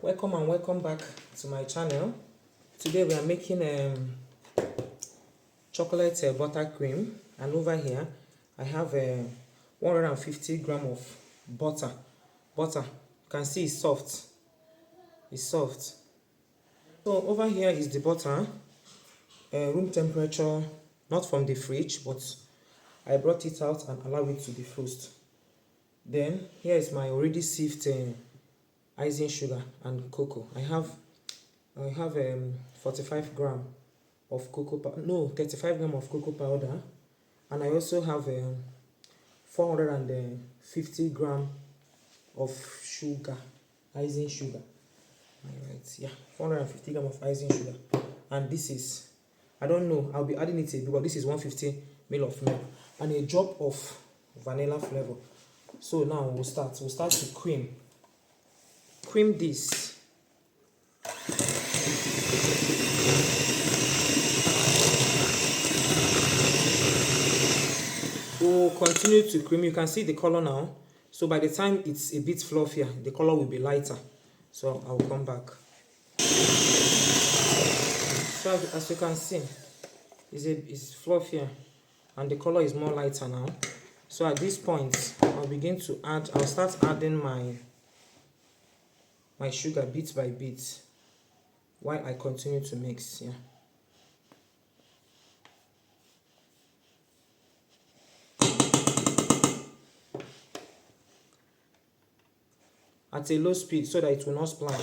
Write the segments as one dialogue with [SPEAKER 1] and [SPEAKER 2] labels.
[SPEAKER 1] Welcome and welcome back to my channel. Today we are making chocolate buttercream, and over here I have 150 gram of butter. You can see it's soft. It's soft. So over here is the butter, room temperature, not from the fridge, but I brought it out and allowed it to defrost. Then here is my already sieved icing sugar and cocoa. I have 45 gram of cocoa powder, no, 35 gram of cocoa powder, and I also have 450 gram of sugar, icing sugar. Alright, yeah, 450 gram of icing sugar, and this is, I don't know, I'll be adding it in, but this is 150 ml of milk and a drop of vanilla flavor. So now we'll start to cream this. We'll continue to cream. You can see the color now. So by the time it's a bit fluffier, the color will be lighter. So I'll come back. So as you can see, it's fluffier and the color is more lighter now. So at this point, I'll start adding my sugar bit by bit while I continue to mix. Yeah. At a low speed so that it will not splash.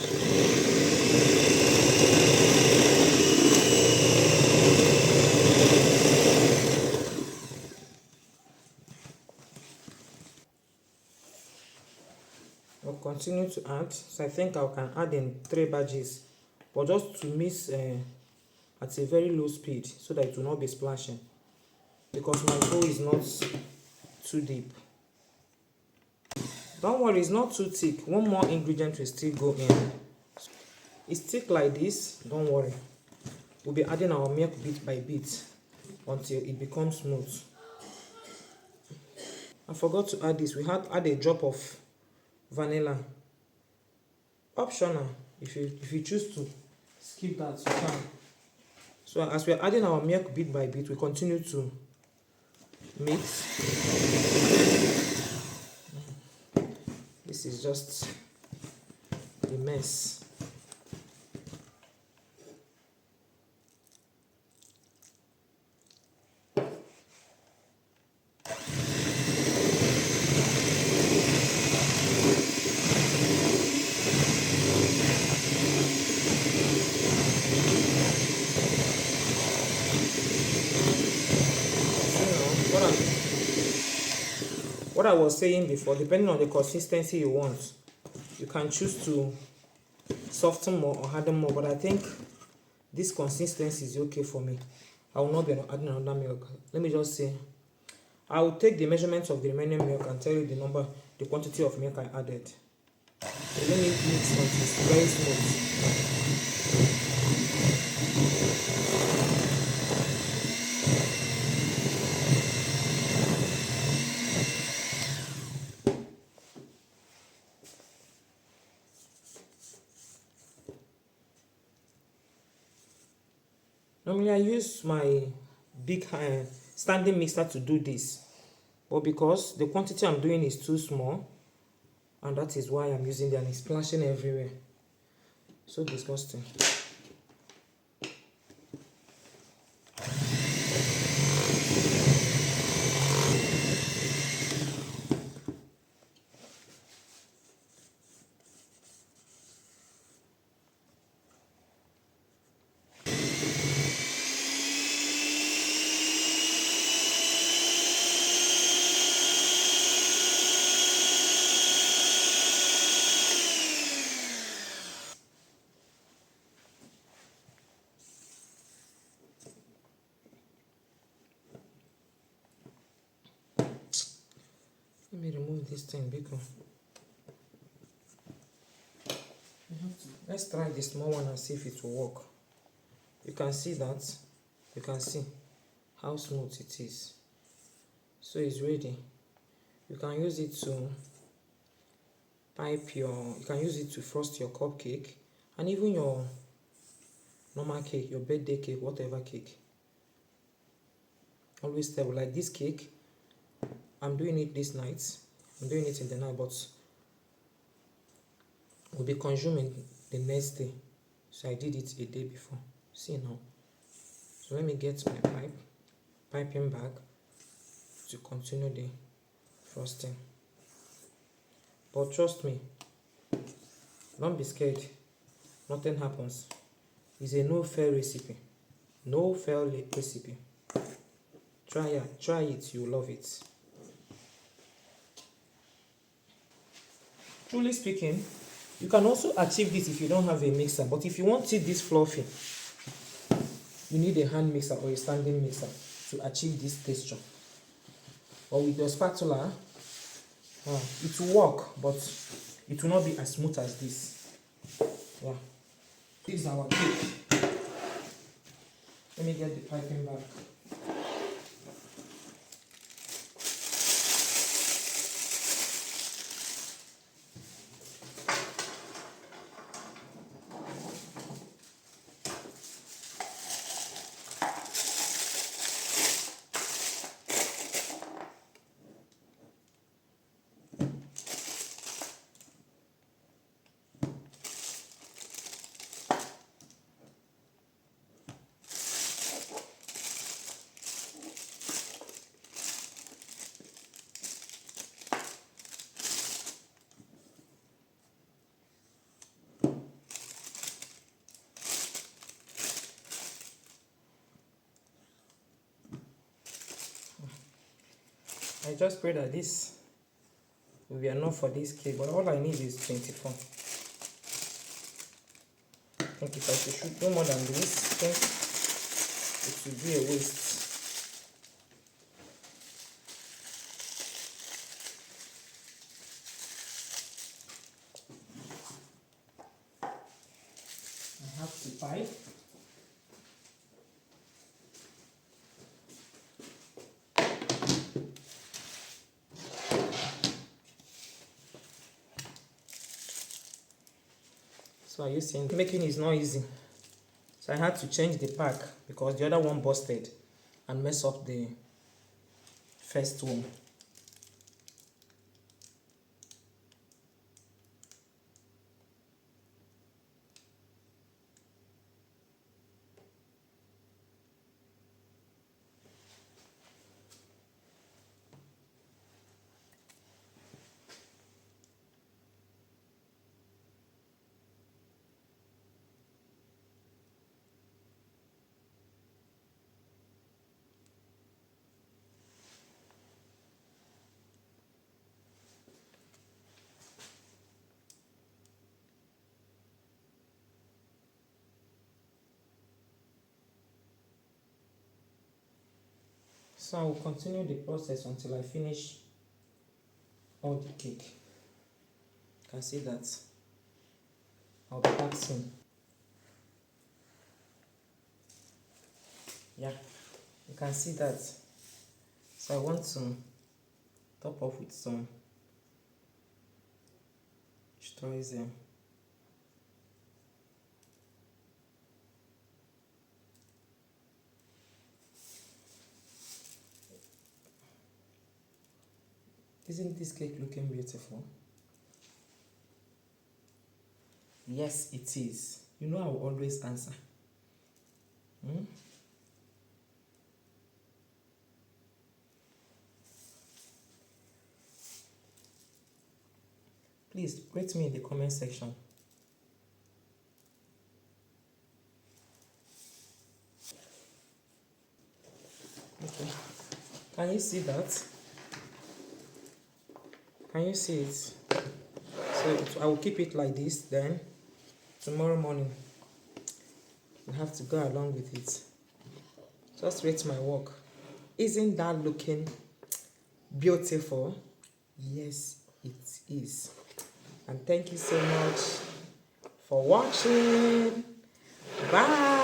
[SPEAKER 1] I'll continue to add. So I think I can add in 3 batches, but just to mix at a very low speed so that it will not be splashing, because my dough is not too deep. Don't worry, it's not too thick. One more ingredient will still go in. It's thick like this, don't worry. We'll be adding our milk bit by bit until it becomes smooth. I forgot to add this. We had add a drop of vanilla. Optional. If you choose to skip that, you can. So as we are adding our milk bit by bit, we continue to mix. This is just a mess. What I was saying before, depending on the consistency you want, you can choose to soften more or harden more, but I think this consistency is okay for me. I will not be adding another milk. Let me just say, I will take the measurements of the remaining milk and tell you the quantity of milk I added. So let me mix until it's very smooth. Normally I use my big standing mixer to do this, but because the quantity I'm doing is too small, and that is why I'm using it, and it's splashing everywhere. So disgusting. Let me remove this thing because let's try the small one and see if it will work. You can see that. You can see how smooth it is. So it's ready. You can use it to pipe your, you can use it to frost your cupcake and even your normal cake, your birthday cake, whatever cake. Always stable. Like this cake, I'm doing it this night. I'm doing it in the night, but will be consuming the next day. So I did it a day before. See now. So let me get my piping bag to continue the frosting. But trust me, don't be scared. Nothing happens. It's a no-fail recipe. No-fail recipe. Try it, you'll love it. Truly speaking, you can also achieve this if you don't have a mixer. But if you want it this fluffy, you need a hand mixer or a standing mixer to achieve this texture. Or with your spatula, it will work, but it will not be as smooth as this. Yeah. This is our cake. Let me get the piping bag. I just pray that this will be enough for this cake, but all I need is 24. I think if I should do more than this, I think it will be a waste. I have to pipe. So are you seeing? Making is not easy. So I had to change the pack because the other one busted and messed up the first one. So I will continue the process until I finish all the cake. You can see that I'll be back soon. Yeah, you can see that. So I want to top off with some streusel. Isn't this cake looking beautiful? Yes, it is. You know I will always answer. Please rate me in the comment section. Okay. Can you see that? Can you see it? So I will keep it like this, then tomorrow morning you have to go along with it. Just rate my work. Isn't that looking beautiful? Yes, it is. And thank you so much for watching. Bye.